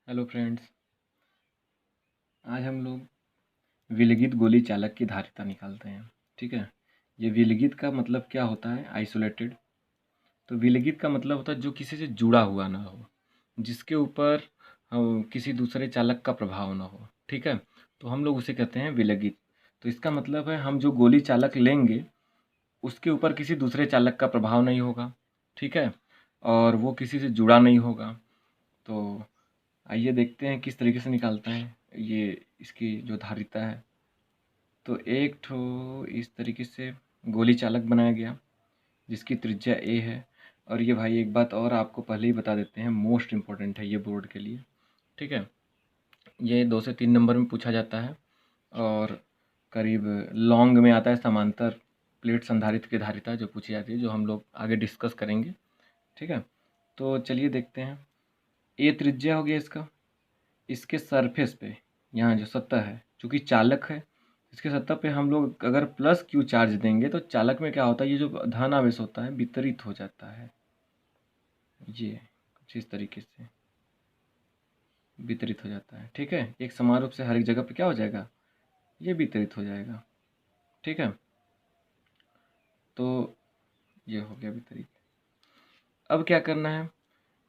Hello friends. आज हम लोग विलगित गोली चालक की धारिता निकालते हैं। ठीक है। ये विलगित का मतलब क्या होता है? आइसोलेटेड। तो विलगित का मतलब होता है जो किसी से जुड़ा हुआ ना हो, जिसके ऊपर किसी दूसरे चालक का प्रभाव ना हो। ठीक है। तो हम लोग उसे कहते हैं विलगित। तो इसका मतलब है हम जो गोली चालक लेंगे उसके ऊपर किसी दूसरे चालक का प्रभाव नहीं होगा। ठीक है। और वो किसी से जुड़ा नहीं होगा। तो आइए देखते हैं किस तरीके से निकालते हैं ये इसकी जो धारिता है। तो एक ठो इस तरीके से गोली चालक बनाया गया जिसकी त्रिज्या ए है। और ये भाई एक बात और आपको पहले ही बता देते हैं, मोस्ट इम्पोर्टेंट है ये बोर्ड के लिए। ठीक है। ये 2 से 3 नंबर में पूछा जाता है और करीब लॉन्ग में आता है समांतर प्लेट संधारित्र की धारिता जो पूछी जाती है, जो हम लोग आगे डिस्कस करेंगे। ठीक है। तो चलिए देखते हैं। ए त्रिज्या हो गया इसका। इसके सरफेस पे यहाँ जो सतह है, चूँकि चालक है, इसके सतह पे हम लोग अगर प्लस क्यू चार्ज देंगे तो चालक में क्या होता है, ये जो धन आवेश होता है वितरित हो जाता है। ये कुछ इस तरीके से वितरित हो जाता है। ठीक है। एक समान रूप से हर एक जगह पे क्या हो जाएगा, ये वितरित हो जाएगा। ठीक है। तो ये हो गया वितरित। अब क्या करना है,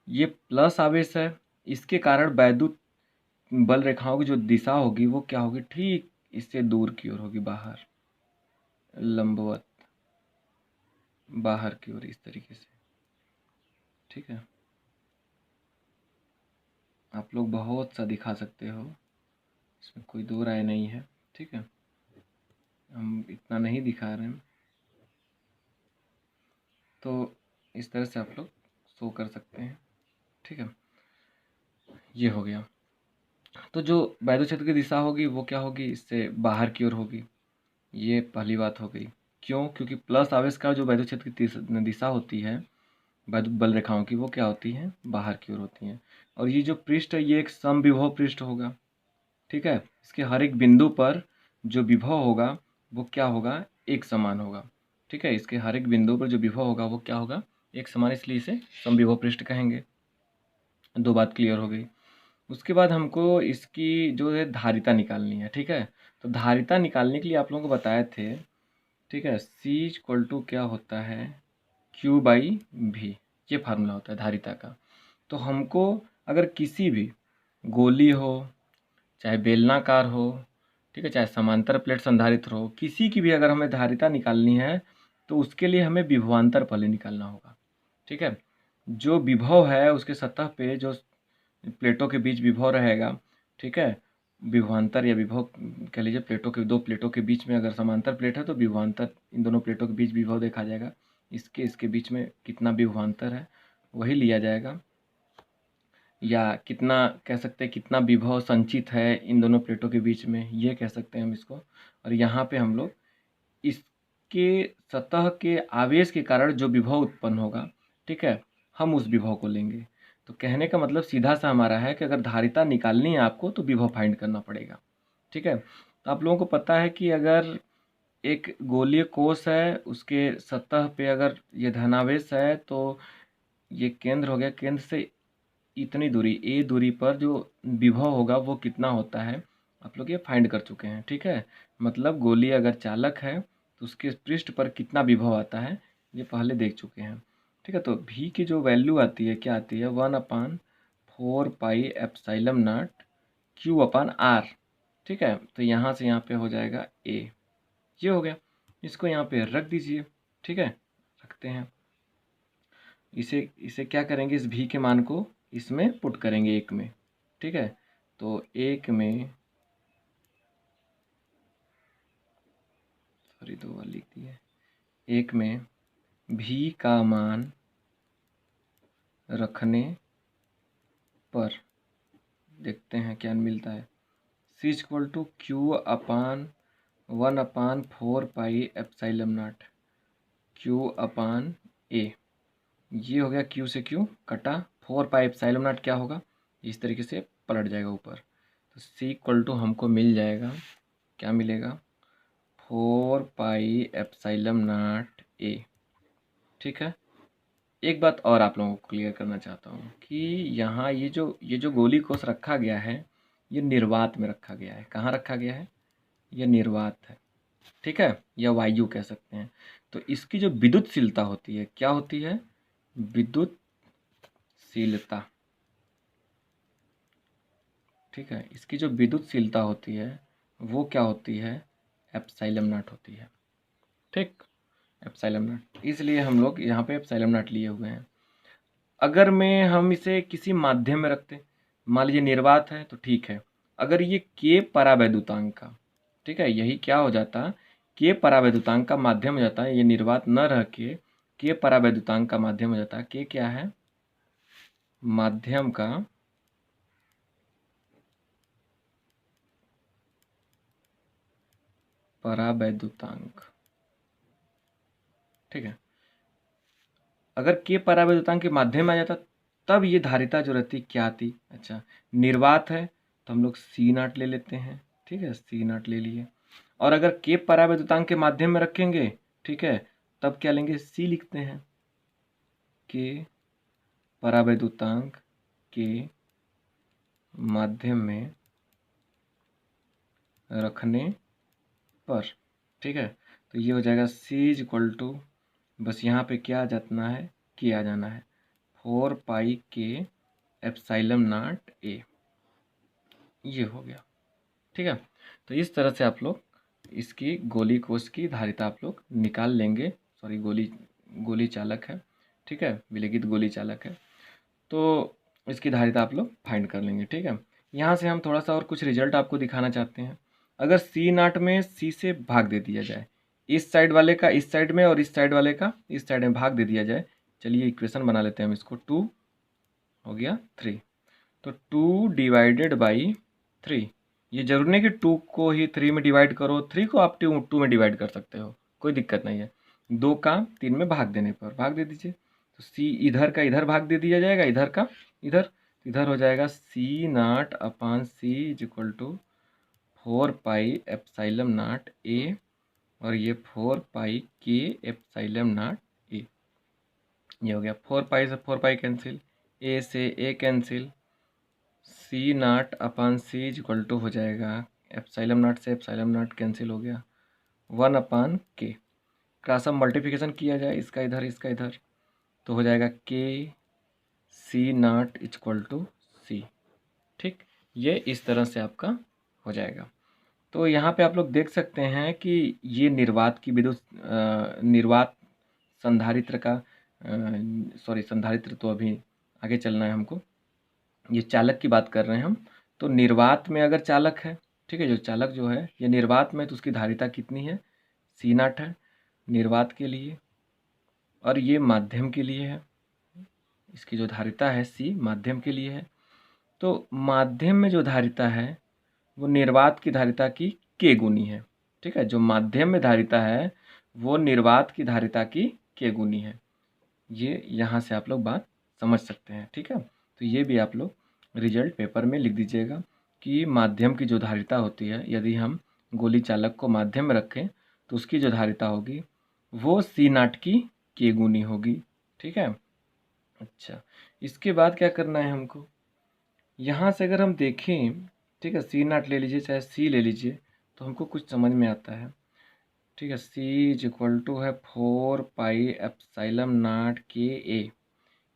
ये प्लस आवेश है, इसके कारण वैद्युत बल रेखाओं की जो दिशा होगी वो क्या होगी, ठीक इससे दूर की ओर होगी, बाहर, लंबवत बाहर की ओर, इस तरीके से। ठीक है। आप लोग बहुत सा दिखा सकते हो, इसमें कोई दो राय नहीं है। ठीक है। हम इतना नहीं दिखा रहे हैं, तो इस तरह से आप लोग शो कर सकते हैं। ठीक है। ये हो गया। तो जो वैद्युत क्षेत्र की दिशा होगी वो क्या होगी, इससे बाहर की ओर होगी। ये पहली बात हो गई। क्यों? क्योंकि प्लस आवेश का जो वैद्युत क्षेत्र की दिशा होती है वैद्युत बल रेखाओं की, वो क्या होती है, बाहर की ओर होती हैं। और ये जो पृष्ठ है ये एक समविभव पृष्ठ होगा। ठीक है। इसके हर एक बिंदु पर जो विभव होगा वो क्या होगा, एक समान होगा। ठीक है। इसके हर एक बिंदु पर जो विभव होगा वो क्या होगा, एक समान, इसलिए इसे समविभव पृष्ठ कहेंगे। दो बात क्लियर हो गई। उसके बाद हमको इसकी जो है धारिता निकालनी है। ठीक है। तो धारिता निकालने के लिए आप लोगों को बताए थे। ठीक है। सी इक्वल टू क्या होता है, क्यू बाई भी। ये फार्मूला होता है धारिता का। तो हमको अगर किसी भी गोली हो, चाहे बेलनाकार हो, ठीक है, चाहे समांतर प्लेट संधारित्र हो, किसी की भी अगर हमें धारिता निकालनी है तो उसके लिए हमें विभवांतर पहले निकालना होगा। ठीक है। जो विभव है उसके सतह पे जो प्लेटों के बीच विभव रहेगा, ठीक है, विभवांतर या विभव कह लीजिए, प्लेटों के, दो प्लेटों के बीच में अगर समांतर प्लेट है तो विभवांतर, इन दोनों प्लेटों के बीच विभव देखा जाएगा। इसके इसके बीच में कितना विभवांतर है वही लिया जाएगा, या कितना कह सकते हैं कितना विभव संचित है इन दोनों प्लेटों के बीच में, ये कह सकते हैं हम इसको। और यहाँ पे हम लोग इसके सतह के आवेश के कारण जो विभव उत्पन्न होगा, ठीक है, हम उस विभव को लेंगे। तो कहने का मतलब सीधा सा हमारा है कि अगर धारिता निकालनी है आपको तो विभव फाइंड करना पड़ेगा। ठीक है। तो आप लोगों को पता है कि अगर एक गोलीय कोश है, उसके सतह पे अगर ये धनावेश है तो ये केंद्र हो गया, केंद्र से इतनी दूरी, ए दूरी पर जो विभव होगा वो कितना होता है, आप लोग ये फाइंड कर चुके हैं। ठीक है। मतलब गोली अगर चालक है तो उसके पृष्ठ पर कितना विभव आता है ये पहले देख चुके हैं। ठीक है। तो भी की जो वैल्यू आती है, क्या आती है, 1/4 pi epsilon not Q upon R. ठीक है। तो यहाँ से यहाँ पे हो जाएगा ए। ये हो गया। इसको यहाँ पे रख दीजिए। ठीक है। रखते हैं। इसे इसे क्या करेंगे, इस भी के मान को इसमें पुट करेंगे एक में। ठीक है। तो एक में, सॉरी दो बार लिख दिए, एक में भी का मान रखने पर देखते हैं क्या मिलता है। C equal to Q upon 1/4 pi epsilon not Q upon A. ये हो गया, क्यू से क्यू कटा, 4 पाई एप्सिलॉन नॉट क्या होगा, इस तरीके से पलट जाएगा ऊपर। तो सी इक्वल टू हमको मिल जाएगा, क्या मिलेगा, 4 पाई एप्सिलॉन नॉट ए। ठीक है। एक बात और आप लोगों को क्लियर करना चाहता हूँ कि यहाँ ये जो गोली कोष रखा गया है, ये निर्वात में रखा गया है। कहाँ रखा गया है? ये निर्वात है, ठीक है, या वायु कह सकते हैं। तो इसकी जो विद्युतशीलता होती है, क्या होती है? विद्युतशीलता, ठीक है। इसकी जो विद्युतशीलता होती है वो क्या होती है? एप्सिलॉन नॉट होती है, ठीक। एप्सिलॉन नॉट, इसलिए हम लोग यहाँ पे एप्सिलॉन नॉट लिए हुए हैं। अगर मैं हम इसे किसी माध्यम में रखते, मान लीजिए निर्वात है तो ठीक है। अगर ये के परावैद्युतांक का, ठीक है, यही क्या हो जाता, के परावैद्युतांक का माध्यम हो जाता है, ये निर्वात न रह के परावैद्युतांक का माध्यम हो जाता है। के क्या है? माध्यम का परावैद्युतांक, ठीक है। अगर के परावैद्युतांक के माध्यम में आ जाता तब ये धारिता जो रहती क्या आती? अच्छा, निर्वात है तो हम लोग सी नॉट ले लेते हैं, ठीक है, सी नॉट ले लिए। और अगर के परावैद्युतांक के माध्यम में रखेंगे, ठीक है, तब क्या लेंगे? सी लिखते हैं। के परावैद्युतांक के माध्यम में रखने पर, ठीक है, तो ये हो जाएगा सी इज इक्वल टू, बस यहाँ पे क्या आ जाना है? के आ जाना है, 4 पाई के एप्सिलॉन नॉट ए, ये हो गया, ठीक है। तो इस तरह से आप लोग इसकी गोली कोष की धारिता आप लोग निकाल लेंगे। सॉरी, गोली चालक है, ठीक है, विलेखित गोली चालक है, तो इसकी धारिता आप लोग फाइंड कर लेंगे, ठीक है। यहाँ से हम थोड़ा सा और कुछ रिजल्ट आपको दिखाना चाहते हैं। अगर सी नॉट में सी से भाग दे दिया जाए, इस साइड वाले का इस साइड में और इस साइड वाले का इस साइड में भाग दे दिया जाए, चलिए इक्वेशन बना लेते हैं हम इसको। 2 हो गया 3, तो 2 डिवाइडेड बाई 3। ये जरूरी नहीं कि 2 को ही 3 में डिवाइड करो, 3 को आप 2 में डिवाइड कर सकते हो, कोई दिक्कत नहीं है। 2 का 3 में भाग देने पर भाग दे दीजिए, तो सी इधर का इधर भाग दे दिया जाएगा, इधर का इधर, इधर हो जाएगा C not upon C is equal to 4 pi epsilon not A, और ये 4 पाई के एप्सिलॉन नॉट ए। ये हो गया, 4 पाई से 4 पाई कैंसिल, ए से A cancel, C not upon C is equal to हो जाएगा, एप्सिलॉन नॉट से एप्सिलॉन नॉट कैंसिल हो गया, 1/k। क्रॉस मल्टीप्लिकेशन किया जाए इसका इधर, तो हो जाएगा के सी नॉट इक्वल टू सी, ठीक। ये इस तरह से आपका हो जाएगा। तो यहाँ पे आप लोग देख सकते हैं कि ये निर्वात की विद्युत निर्वात संधारित्र का, सॉरी संधारित्र तो अभी आगे चलना है हमको, ये चालक की बात कर रहे हैं हम। तो निर्वात में अगर चालक है, ठीक है, जो चालक जो है ये निर्वात में, तो उसकी धारिता कितनी है? सी नॉट है निर्वात के लिए, और ये माध्यम के लिए है, इसकी जो धारिता है सी माध्यम के लिए है। तो माध्यम में जो धारिता है वो निर्वात की धारिता की के गुनी है, ठीक है। जो माध्यम में धारिता है वो निर्वात की धारिता की के गुनी है। ये यहाँ से आप लोग बात समझ सकते हैं, ठीक है। तो ये भी आप लोग रिजल्ट पेपर में लिख दीजिएगा कि माध्यम की जो धारिता होती है, यदि हम गोली चालक को माध्यम में रखें तो उसकी जो धारिता होगी वो सी नॉट की के गुनी होगी, ठीक है। अच्छा, इसके बाद क्या करना है हमको? यहाँ से अगर हम देखें, ठीक है, सी नॉट ले लीजिए चाहे सी ले लीजिए, तो हमको कुछ समझ में आता है, ठीक है। सी इज इक्वल टू है 4 पाई एप्सिलॉन नॉट के ए,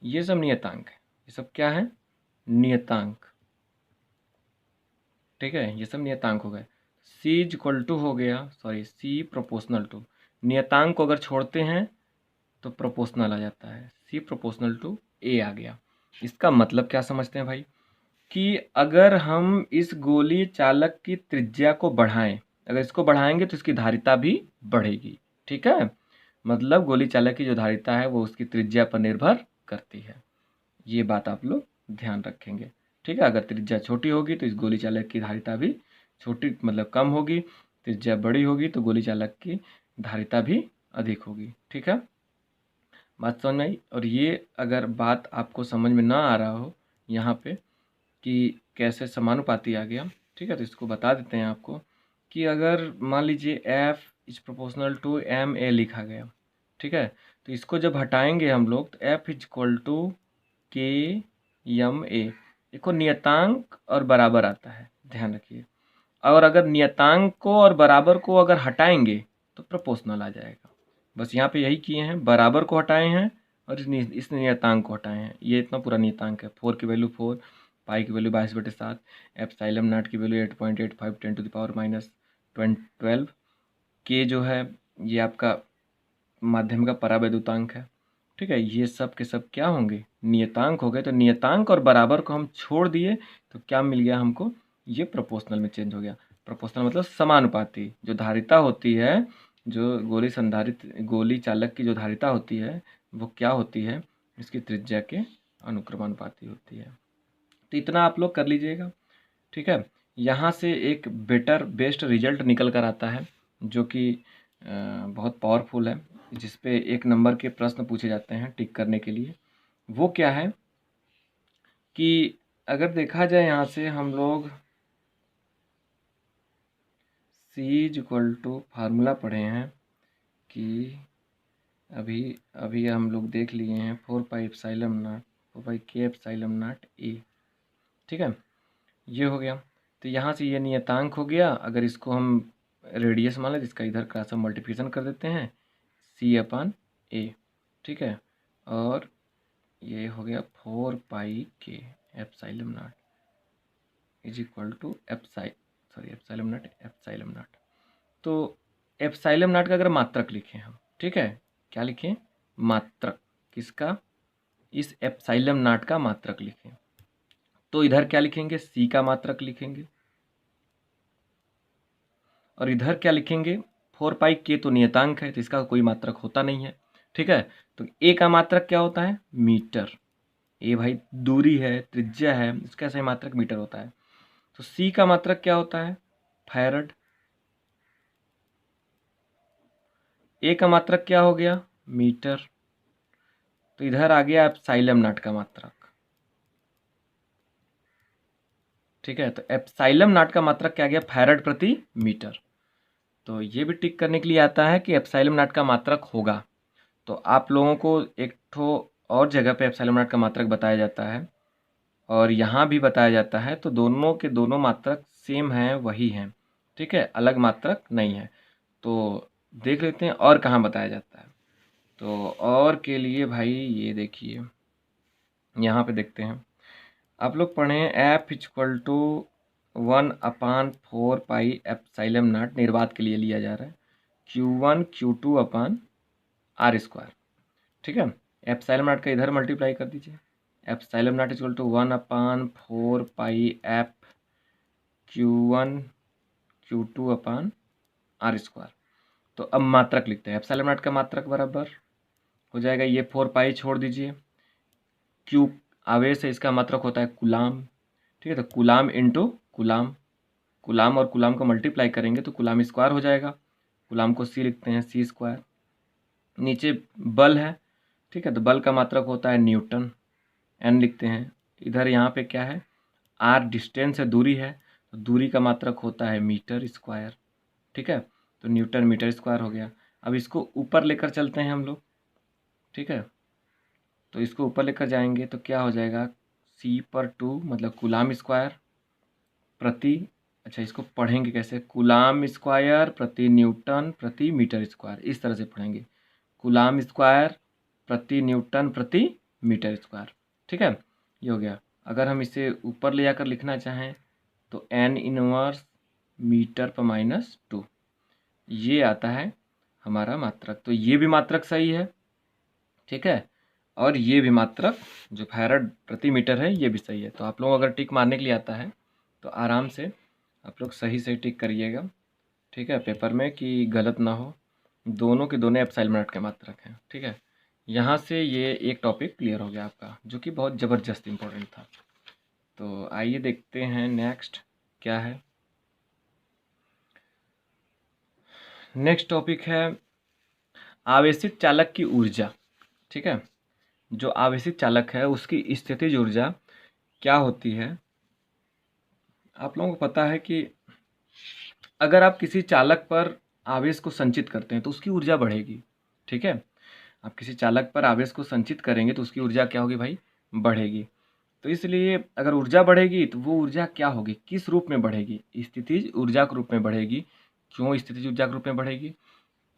ये सब नियतांक है, ये सब क्या है? नियतांक, ठीक है, ये सब नियतांक हो गए। सी इज इक्वल टू हो गया, सॉरी सी प्रोपोर्शनल टू, नियतांक को अगर छोड़ते हैं तो प्रोपोर्शनल आ जाता है, सी प्रोपोर्शनल टू ए आ गया। इसका मतलब क्या समझते हैं भाई? कि अगर हम इस गोली चालक की त्रिज्या को बढ़ाएं, अगर इसको बढ़ाएंगे तो इसकी धारिता भी बढ़ेगी, ठीक है। मतलब गोली चालक की जो धारिता है वो उसकी त्रिज्या पर निर्भर करती है, ये बात आप लोग ध्यान रखेंगे, ठीक है। अगर त्रिज्या छोटी होगी तो इस गोली चालक की धारिता भी छोटी, मतलब कम होगी, त्रिज्या बड़ी होगी तो गोली चालक की धारिता भी अधिक होगी, ठीक है। बात समझ में आई? और ये अगर बात आपको समझ में ना आ रहा हो यहाँ पे कि कैसे समानुपाती आ गया, ठीक है, तो इसको बता देते हैं आपको कि अगर मान लीजिए F is proportional to M A लिखा गया, ठीक है। तो इसको जब हटाएंगे हम लोग तो F इक्वल टू के यम ए, देखो नियतांक और बराबर आता है, ध्यान रखिए। और अगर नियतांक को और बराबर को अगर हटाएंगे तो प्रोपोर्शनल आ जाएगा। बस यहाँ पे यही किए हैं, बराबर को हटाए हैं और इस नियतांक को हटाए हैं। ये इतना पूरा नियतांक है, 4 की वैल्यू 4, पाई की वैल्यू 22/7, एप्सिलॉन नॉट की वैल्यू 8.85 10⁻12, के जो है ये आपका माध्यम का परावैद्युतांक है। ठीक है, ये सब के सब क्या होंगे, नियतांक हो गए। तो नियतांक और बराबर को हम छोड़ दिए तो क्या मिल गया हमको, ये प्रोपोर्शनल में चेंज हो गया। प्रोपोर्शनल मतलब समानुपाती। जो धारिता होती है, जो गोली चालक की जो धारिता होती है वो क्या होती है, इसकी त्रिज्या के अनुक्रमानुपाती होती है। तो इतना आप लोग कर लीजिएगा। ठीक है, यहाँ से एक बेस्ट रिजल्ट निकल कर आता है जो कि बहुत पावरफुल है, जिस पे 1 नंबर के प्रश्न पूछे जाते हैं टिक करने के लिए। वो क्या है कि अगर देखा जाए यहाँ से हम लोग C इक्वल टू फार्मूला पढ़े हैं कि अभी हम लोग देख लिए हैं 4πk∰A। ठीक है, ये हो गया। तो यहाँ से ये नियतांक हो गया। अगर इसको हम रेडियस मान लें, जिसका इधर क्रॉस मल्टीप्लिकेशन कर देते हैं C/A। ठीक है, और ये हो गया 4πk∰0 is equal to epsilon naught. तो एप्सिलॉन नॉट का अगर मात्रक लिखें हम, ठीक है, क्या लिखें, मात्रक किसका, इस एप्सिलॉन नॉट का मात्रक लिखें। तो इधर क्या लिखेंगे, C का मात्रक लिखेंगे और इधर क्या लिखेंगे, 4πk तो नियतांक है तो इसका कोई मात्रक होता नहीं है। ठीक है, तो A का मात्रक क्या होता है, मीटर। ए भाई दूरी है, त्रिज्या है, इसका सही मात्रक मीटर होता है। तो C का मात्रक क्या होता है, फैरड। A का मात्रक क्या हो गया, मीटर। तो इधर आ गया एप्सिलॉन नॉट का मात्रक। ठीक है, तो एप्सिलॉन नॉट का मात्रक क्या गया, फैरड प्रति मीटर। तो ये भी टिक करने के लिए आता है कि एप्सिलॉन नॉट का मात्रक होगा। तो आप लोगों को एक ठो और जगह पे एप्सिलॉन नॉट का मात्रक बताया जाता है और यहाँ भी बताया जाता है। तो दोनों के दोनों मात्रक सेम हैं, वही हैं। ठीक है, अलग मात्रक नहीं है। तो देख लेते हैं और कहाँ बताया जाता है। तो और के लिए भाई ये देखिए, यहाँ पे देखते हैं। आप लोग पढ़े F equal to 1/4 epsilon naught निर्वात के लिए लिया जा रहा है, Q1 Q2/R²। ठीक है, एप्सिलॉन नॉट का इधर मल्टीप्लाई कर दीजिए। Epsilon naught equal to 1/4 Q1 Q2/R²। तो अब मात्रक लिखते हैं। एप्सिलॉन नॉट का मात्रक बराबर हो जाएगा, ये 4 छोड़ दीजिए, Q आवेश है, इसका मात्रक होता है कूलाम। ठीक है, तो कूलाम इंटू कूलाम, कूलाम और कूलाम को मल्टीप्लाई करेंगे तो कूलाम स्क्वायर हो जाएगा। कूलाम को C लिखते हैं, C²। नीचे बल है, ठीक है, तो बल का मात्रक होता है न्यूटन, N लिखते हैं। इधर यहाँ पे क्या है, R डिस्टेंस है, दूरी है, तो दूरी का मात्रक होता है मीटर स्क्वायर। ठीक है, तो न्यूटन मीटर स्क्वायर हो गया। अब इसको ऊपर लेकर चलते हैं हम लोग। ठीक है, तो इसको ऊपर लेकर जाएंगे तो क्या हो जाएगा, C/2 मतलब कूलाम स्क्वायर प्रति, अच्छा इसको पढ़ेंगे कैसे, कूलाम स्क्वायर प्रति न्यूटन प्रति मीटर स्क्वायर, इस तरह से पढ़ेंगे, कूलाम स्क्वायर प्रति न्यूटन प्रति मीटर स्क्वायर। ठीक है, ये हो गया। अगर हम इसे ऊपर ले जाकर लिखना चाहें तो N इनवर्स मीटर/-2, ये आता है हमारा मात्रक। तो ये भी मात्रक सही है। ठीक है, और ये भी मात्रक जो फैरड प्रति मीटर है ये भी सही है। तो आप लोग अगर टिक मारने के लिए आता है तो आराम से आप लोग सही से टिक करिएगा। ठीक है, पेपर में कि गलत ना हो। दोनों के दोनों एप्सिलॉन नॉट के मात्रक हैं। ठीक है, यहाँ से ये एक टॉपिक क्लियर हो गया आपका, जो कि बहुत ज़बरदस्त इम्पोर्टेंट था। तो आइए देखते हैं नेक्स्ट क्या है। नेक्स्ट टॉपिक है आवेशित चालक की ऊर्जा। ठीक है, जो आवेशित चालक है उसकी स्थितिज ऊर्जा क्या होती है। आप लोगों को पता है कि अगर आप किसी चालक पर आवेश को संचित करते हैं तो उसकी ऊर्जा बढ़ेगी। ठीक है, आप किसी चालक पर आवेश को संचित करेंगे तो उसकी ऊर्जा क्या होगी भाई, बढ़ेगी। तो इसलिए अगर ऊर्जा बढ़ेगी तो वो ऊर्जा क्या होगी, किस रूप में बढ़ेगी, स्थितिज ऊर्जा के रूप में बढ़ेगी। क्यों स्थितिज ऊर्जा के रूप में बढ़ेगी,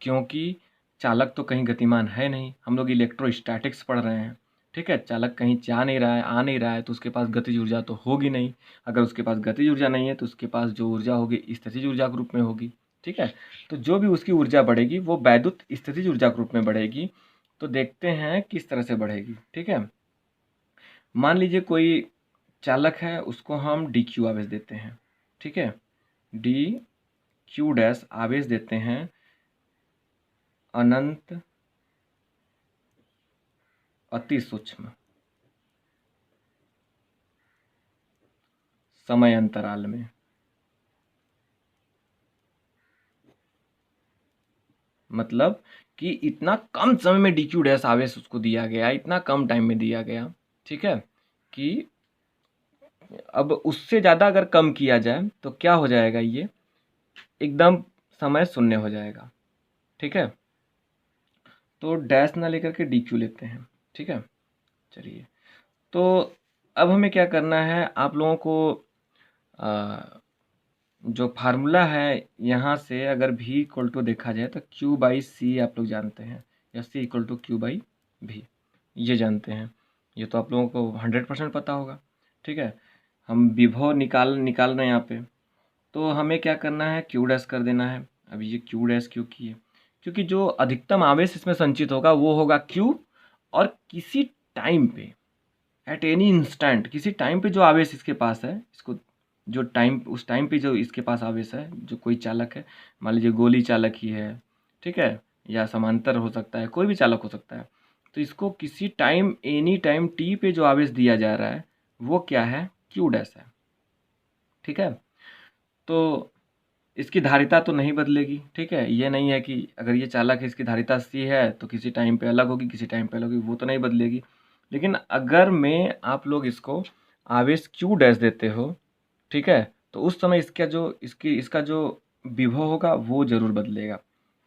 क्योंकि चालक तो कहीं गतिमान है नहीं, हम लोग इलेक्ट्रोस्टैटिक्स पढ़ रहे हैं, ठीक है। चालक कहीं जा नहीं रहा है, आ नहीं रहा है, तो उसके पास गतिज ऊर्जा तो होगी नहीं। अगर उसके पास गतिज ऊर्जा नहीं है तो उसके पास जो ऊर्जा होगी स्थितिज ऊर्जा के रूप में होगी, ठीक है। तो जो भी उसकी ऊर्जा बढ़ेगी वो वैद्युत स्थितिज ऊर्जा के रूप में बढ़ेगी। तो देखते हैं किस तरह से बढ़ेगी, ठीक है। मान लीजिए कोई चालक है, उसको हम डी क्यू आवेश देते हैं, ठीक है। डी क्यू डैश आवेश देते हैं अनंत अति सूक्ष्म समय अंतराल में। मतलब कि इतना कम समय में डी क्यू डैश आवेश उसको दिया गया, इतना कम टाइम में दिया गया, ठीक है, कि अब उससे ज़्यादा अगर कम किया जाए तो क्या हो जाएगा, ये एकदम समय शून्य हो जाएगा, ठीक है। तो डैश ना लेकर के डी क्यू लेते हैं, ठीक है। चलिए, तो अब हमें क्या करना है, आप लोगों को जो फार्मूला है यहाँ से अगर v इक्वल टू देखा जाए तो q बाई सी आप लोग जानते हैं, या c equal to q by भी, ये जानते हैं। ये तो आप लोगों को 100% पता होगा, ठीक है। हम विभव निकाल रहे हैं यहाँ पे, तो हमें क्या करना है, q डैश कर देना है। अब ये q डैश क्यों किए, क्योंकि जो अधिकतम आवेश इसमें संचित होगा वो होगा q, और किसी टाइम पे, एट एनी इंस्टेंट, किसी टाइम पे जो आवेश इसके पास है, इसको जो टाइम, उस टाइम पे जो इसके पास आवेश है, जो कोई चालक है, मान लीजिए गोली चालक ही है, ठीक है, या समांतर हो सकता है, कोई भी चालक हो सकता है। तो इसको किसी टाइम, एनी टाइम टी पे जो आवेश दिया जा रहा है वो क्या है, क्यू डैश है, ठीक है। तो इसकी धारिता तो नहीं बदलेगी, ठीक है। ये नहीं है कि अगर ये चालक है, इसकी धारिता सी है तो किसी टाइम पे अलग होगी, किसी टाइम पे अलग होगी, वो तो नहीं बदलेगी। लेकिन अगर मैं आप लोग इसको आवेश क्यू डैश देते हो, ठीक है, तो उस समय इसका जो विभव होगा वो ज़रूर बदलेगा,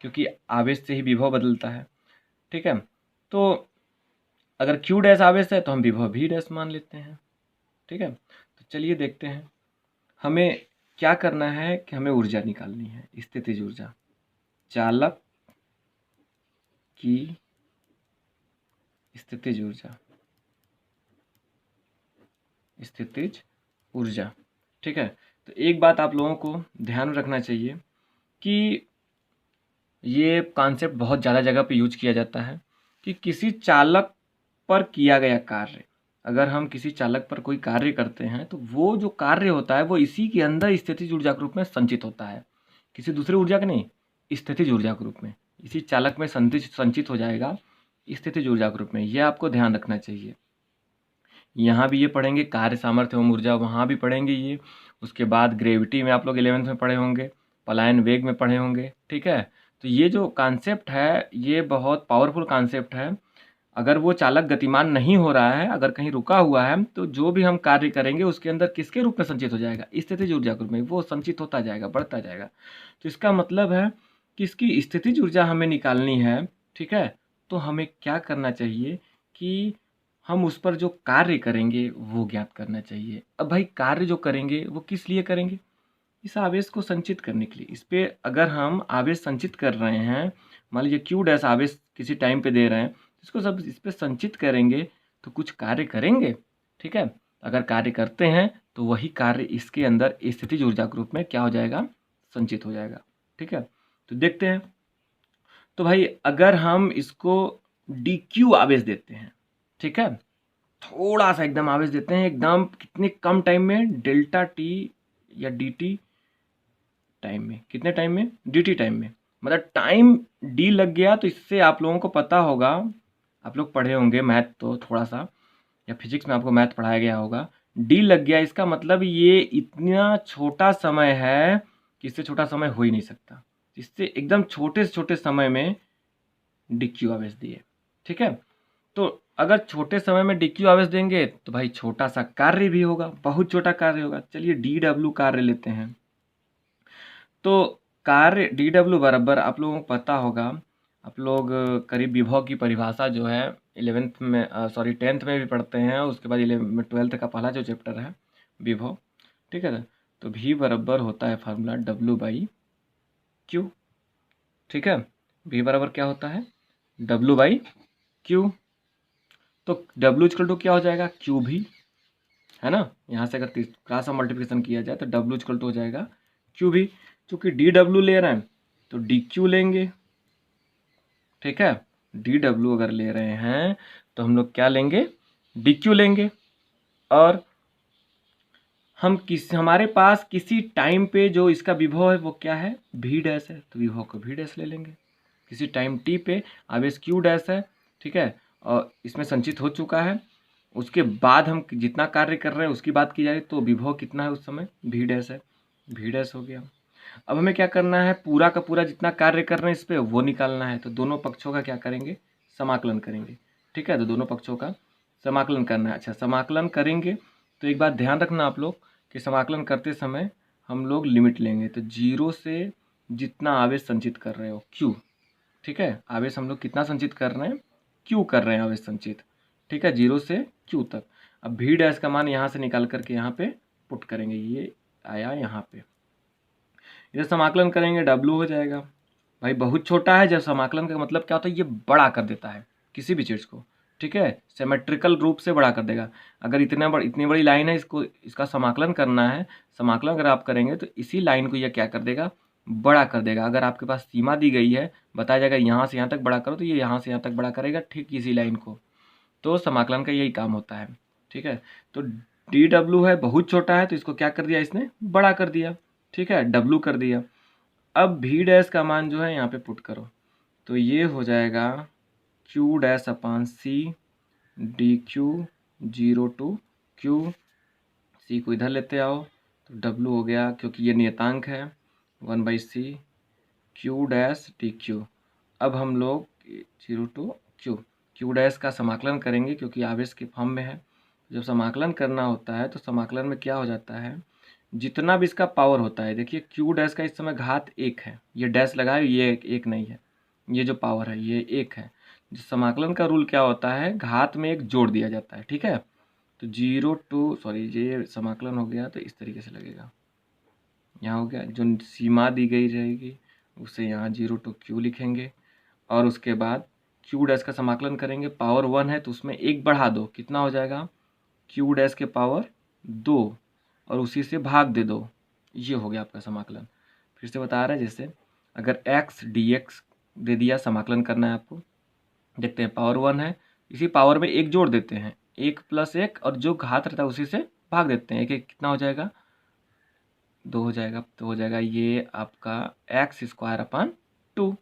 क्योंकि आवेश से ही विभव बदलता है, ठीक है। तो अगर क्यू डैश आवेश है तो हम विभव भी डैश मान लेते हैं, ठीक है। तो चलिए देखते हैं, हमें क्या करना है कि हमें ऊर्जा निकालनी है, स्थितिज ऊर्जा, चालक की स्थितिज ऊर्जा, स्थितिज ऊर्जा, ठीक है। तो एक बात आप लोगों को ध्यान में रखना चाहिए कि ये कॉन्सेप्ट बहुत ज़्यादा जगह पे यूज किया जाता है कि किसी चालक पर किया गया कार्य, अगर हम किसी चालक पर कोई कार्य करते हैं तो वो जो कार्य होता है वो इसी के अंदर स्थितिज ऊर्जा के रूप में संचित होता है, किसी दूसरी ऊर्जा के नहीं, स्थितिज ऊर्जा के रूप में इसी चालक में संचित हो जाएगा, स्थितिज ऊर्जा के रूप में। यह आपको ध्यान रखना चाहिए। यहाँ भी ये पढ़ेंगे कार्य सामर्थ्य एवं ऊर्जा, वहाँ भी पढ़ेंगे ये। उसके बाद ग्रेविटी में आप लोग 11th में पढ़े होंगे, पलायन वेग में पढ़े होंगे, ठीक है। तो ये जो कॉन्सेप्ट है ये बहुत पावरफुल कॉन्सेप्ट है। अगर वो चालक गतिमान नहीं हो रहा है, अगर कहीं रुका हुआ है, तो जो भी हम कार्य करेंगे उसके अंदर किसके रूप में संचित हो जाएगा, स्थितिज ऊर्जा के रूप में वो संचित होता जाएगा, बढ़ता जाएगा। तो इसका मतलब है कि इसकी स्थितिज ऊर्जा हमें निकालनी है, ठीक है। तो हमें क्या करना चाहिए कि हम उस पर जो कार्य करेंगे वो ज्ञात करना चाहिए। अब भाई कार्य जो करेंगे वो किस लिए करेंगे, इस आवेश को संचित करने के लिए। इस पे अगर हम आवेश संचित कर रहे हैं, मान लीजिए क्यू डैश आवेश किसी टाइम पे दे रहे हैं, इसको सब इस पे संचित करेंगे तो कुछ कार्य करेंगे, ठीक है। अगर कार्य करते हैं तो वही कार्य इसके अंदर स्थितिज ऊर्जा के रूप में क्या हो जाएगा, संचित हो जाएगा, ठीक है। तो देखते हैं, तो भाई अगर हम इसको डी क्यू आवेश देते हैं, ठीक है, थोड़ा सा एकदम आवेश देते हैं, एकदम कितने कम टाइम में, डेल्टा टी या डी टी टाइम में, कितने टाइम में, डी टी टाइम में, मतलब टाइम डी लग गया। तो इससे आप लोगों को पता होगा, आप लोग पढ़े होंगे मैथ तो थोड़ा सा, या फिजिक्स में आपको मैथ पढ़ाया गया होगा, डी लग गया इसका मतलब ये इतना छोटा समय है कि इससे छोटा समय हो ही नहीं सकता। इससे एकदम छोटे से छोटे समय में डी क्यू आवेश दिए, ठीक है। तो अगर छोटे समय में डी क्यू आवेश देंगे तो भाई छोटा सा कार्य भी होगा, बहुत छोटा कार्य होगा। चलिए डी डब्ल्यू कार्य लेते हैं। तो कार्य डी डब्ल्यू बराबर आप लोगों को पता होगा, आप लोग करीब विभव की परिभाषा जो है 11th में 10th में भी पढ़ते हैं, उसके बाद 12th का पहला जो चैप्टर है विभव, ठीक है। तो भी बराबर होता है फार्मूला W/Q, ठीक है। भी बराबर क्या होता है W/Q। तो W क्या हो जाएगा Q भी, है ना। यहाँ से अगर क्रॉस मल्टीप्लिकेशन किया जाए तो W हो जाएगा Q भी। चूँकि DW ले रहे हैं तो DQ लेंगे, ठीक है। DW अगर ले रहे हैं तो हम लोग क्या लेंगे, DQ लेंगे। और हमारे पास किसी टाइम पे जो इसका विभव है वो क्या है, V डैश है, तो विभव को V डैश ले लेंगे। किसी टाइम t पे आवेश Q डैश है, ठीक है, और इसमें संचित हो चुका है। उसके बाद हम जितना कार्य कर रहे हैं उसकी बात की जाए तो विभव कितना है उस समय, V डैश है, V डैश हो गया। अब हमें क्या करना है, पूरा का पूरा जितना कार्य कर रहे हैं इस पर वो निकालना है। तो दोनों पक्षों का क्या करेंगे, समाकलन करेंगे, ठीक है। तो दोनों पक्षों का समाकलन करना है। अच्छा, समाकलन करेंगे तो एक बात ध्यान रखना आप लोग कि समाकलन करते समय हम लोग लिमिट लेंगे। तो 0 से जितना आवेश संचित कर रहे हो Q, ठीक है, आवेश हम लोग कितना संचित कर रहे हैं, Q कर रहे हैं आवेश संचित, ठीक है, 0 से Q तक। अब V डैश का मान यहाँ से निकाल करके यहाँ पे पुट करेंगे, ये आया यहाँ पे। इधर समाकलन करेंगे W हो जाएगा। भाई बहुत छोटा है, जब समाकलन का मतलब क्या होता है, ये बड़ा कर देता है किसी भी चीज़ को, ठीक है, सिमेट्रिकल रूप से बड़ा कर देगा। अगर इतनी बड़ी लाइन है, इसको इसका समाकलन करना है, समाकलन अगर आप करेंगे तो इसी लाइन को यह क्या कर देगा, बड़ा कर देगा। अगर आपके पास सीमा दी गई है, बताया जाएगा यहाँ से यहाँ तक बड़ा करो, तो ये यहाँ से यहाँ तक बड़ा करेगा, ठीक इसी लाइन को। तो समाकलन का यही काम होता है, ठीक है। तो DW है, बहुत छोटा है, तो इसको क्या कर दिया, इसने बड़ा कर दिया, ठीक है, W कर दिया। अब V डैश का मान जो है यहाँ पे पुट करो, तो ये हो जाएगा Q dash upon C DQ 0 to Q। C को इधर लेते आओ तो W हो गया, क्योंकि ये नियतांक है, 1/C Q डैश DQ। अब हम लोग 0 to Q डैश का समाकलन करेंगे, क्योंकि आवेश के फॉर्म में है। जब समाकलन करना होता है तो समाकलन में क्या हो जाता है, जितना भी इसका पावर होता है, देखिए Q डैश का इस समय घात 1 है, ये डैश लगा है, ये एक नहीं है, ये जो पावर है ये 1 है। समाकलन का रूल क्या होता है, घात में 1 जोड़ दिया जाता है, ठीक है। तो 0 to ये समाकलन हो गया, तो इस तरीके से लगेगा, यहाँ हो गया, जो सीमा दी गई रहेगी उसे यहाँ 0 to Q लिखेंगे। और उसके बाद Q डैश का समाकलन करेंगे, पावर 1 है तो उसमें 1 बढ़ा दो, कितना हो जाएगा, Q डैश के पावर 2 और उसी से भाग दे दो, ये हो गया आपका समाकलन। फिर से बता रहे हैं, जैसे अगर x dx दे दिया, समाकलन करना है आपको, देखते हैं पावर 1 है, इसी पावर में 1 जोड़ देते हैं, 1 + 1, और जो घात रहता है उसी से भाग देते हैं, एक कितना हो जाएगा, 2 हो जाएगा। तो हो जाएगा ये आपका x²/2।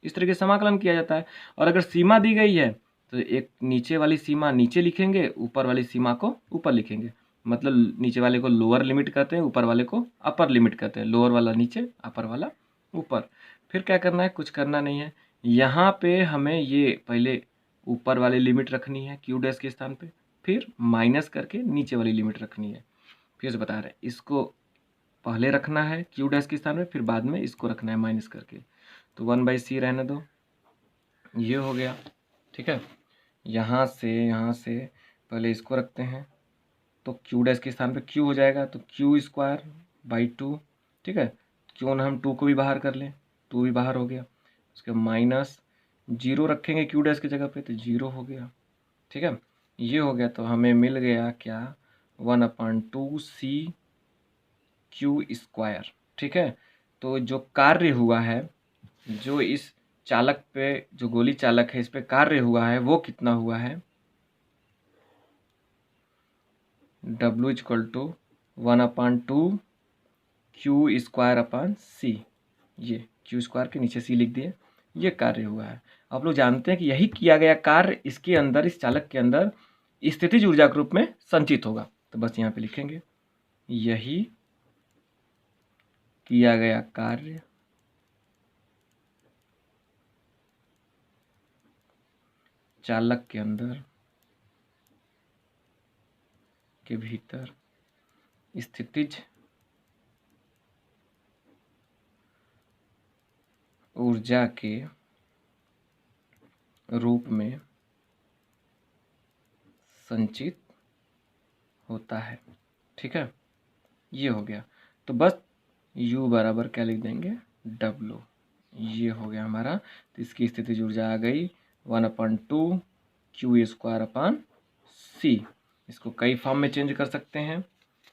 इस तरीके से समाकलन किया जाता है। और अगर सीमा दी गई है तो एक नीचे वाली सीमा नीचे लिखेंगे, ऊपर वाली सीमा को ऊपर लिखेंगे। मतलब नीचे वाले को लोअर लिमिट कहते हैं, ऊपर वाले को अपर लिमिट कहते हैं। लोअर वाला नीचे, अपर वाला ऊपर। फिर क्या करना है, कुछ करना नहीं है, यहाँ पे हमें ये पहले ऊपर वाली लिमिट रखनी है Q डैश के स्थान पे, फिर माइनस करके नीचे वाली लिमिट रखनी है। फिर से बता रहे हैं, इसको पहले रखना है Q डैश के स्थान पे, फिर बाद में इसको रखना है माइनस करके। तो 1/C रहने दो, ये हो गया, ठीक है। यहाँ से पहले इसको रखते हैं, तो Q डैश के स्थान पे Q हो जाएगा, तो Q²/2, ठीक है। क्यों ना हम 2 को भी बाहर कर लें, 2 भी बाहर हो गया। उसके माइनस 0 रखेंगे Q डैश की जगह पे, तो 0 हो गया, ठीक है। ये हो गया, तो हमें मिल गया क्या, 1/2C Q², ठीक है। तो जो कार्य हुआ है, जो इस चालक पे, जो गोली चालक है, इस पे कार्य हुआ है, वो कितना हुआ है, W = 1/2 Q²/C। ये Q² के नीचे C लिख दिए, ये कार्य हुआ है। आप लोग जानते हैं कि यही किया गया कार्य इसके अंदर, इस चालक के अंदर स्थितिज ऊर्जा के रूप में संचित होगा। तो बस यहाँ पे लिखेंगे, यही किया गया कार्य चालक के अंदर के भीतर स्थितिज ऊर्जा के रूप में संचित होता है। ठीक है, ये हो गया। तो बस U बराबर क्या लिख देंगे, W। ये हो गया हमारा। तो इसकी स्थितिज ऊर्जा आ गई 1/2 Q²/C। इसको कई फॉर्म में चेंज कर सकते हैं।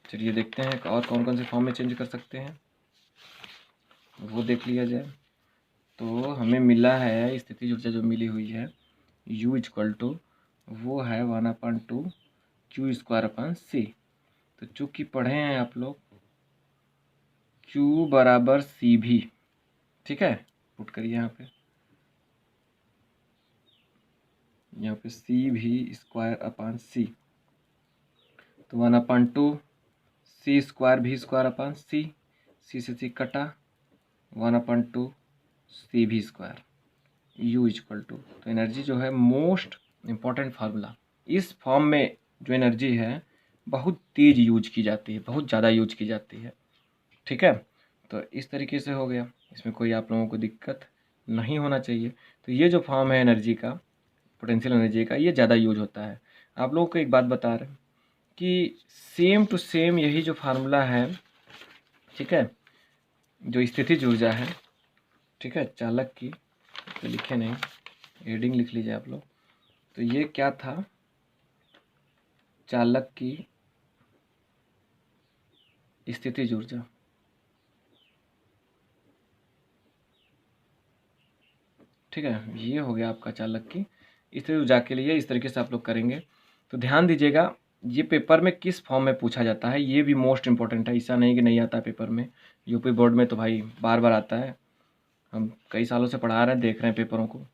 चलिए देखते हैं और कौन कौन से फॉर्म में चेंज कर सकते हैं, वो देख लिया जाए। तो हमें मिला है स्थितिज ऊर्जा जो मिली हुई है U वो है 1/2 Q²/C। तो चूँकि पढ़े हैं आप लोग Q बराबर C भी, ठीक है, पुट करिए यहाँ पे C भी ²/C। तो 1/2 C² भी²/C, C से C कटा 1/2 C भी²। U तो एनर्जी जो है मोस्ट इम्पॉर्टेंट फार्मूला, इस फॉर्म में जो एनर्जी है बहुत तेज यूज की जाती है, बहुत ज़्यादा यूज की जाती है। ठीक है, तो इस तरीके से हो गया, इसमें कोई आप लोगों को दिक्कत नहीं होना चाहिए। तो ये जो फॉर्म है एनर्जी का, पोटेंशियल एनर्जी का, ये ज़्यादा यूज होता है। आप लोगों को एक बात बता रहे हैं कि सेम टू सेम यही जो फार्मूला है, ठीक है, जो स्थितिज ऊर्जा है, ठीक है, चालक की, तो लिखे नहीं, हेडिंग लिख लीजिए आप लोग। तो ये क्या था, चालक की स्थितिज ऊर्जा। ठीक है, ये हो गया आपका चालक की स्थितिज ऊर्जा के लिए। इस तरीके से आप लोग करेंगे तो ध्यान दीजिएगा, ये पेपर में किस फॉर्म में पूछा जाता है ये भी मोस्ट इंपॉर्टेंट है। ऐसा नहीं कि नहीं आता पेपर में, यूपी बोर्ड में तो भाई बार बार आता है। हम कई सालों से पढ़ा रहे हैं, देख रहे हैं पेपरों को।